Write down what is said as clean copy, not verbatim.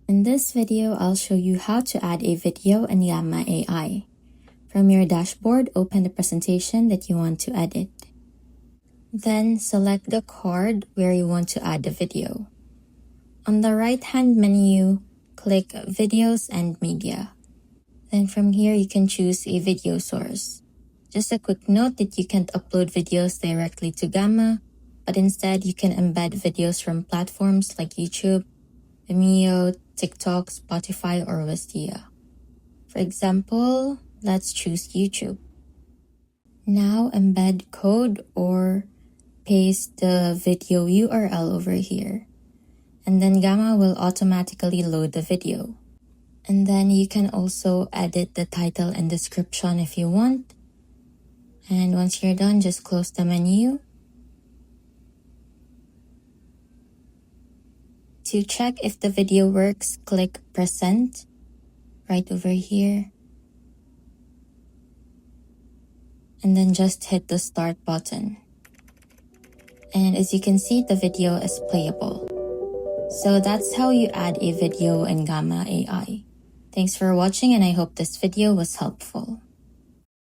In this video, I'll show you how to add a video in Gamma AI. From your dashboard, open the presentation that you want to edit. Then select the card where you want to add the video. On the right-hand menu, click Videos and Media. Then from here, you can choose a video source. Just a quick note that you can't upload videos directly to Gamma, but instead you can embed videos from platforms like YouTube, Vimeo, TikTok, Spotify, or Wistia. For example, let's choose YouTube. Now embed code or paste the video URL over here. And then Gamma will automatically load the video. And then you can also edit the title and description if you want. And once you're done, just close the menu. To check if the video works, click Present right over here. And then just hit the Start button. And as you can see, the video is playable. So that's how you add a video in Gamma AI. Thanks for watching, and I hope this video was helpful.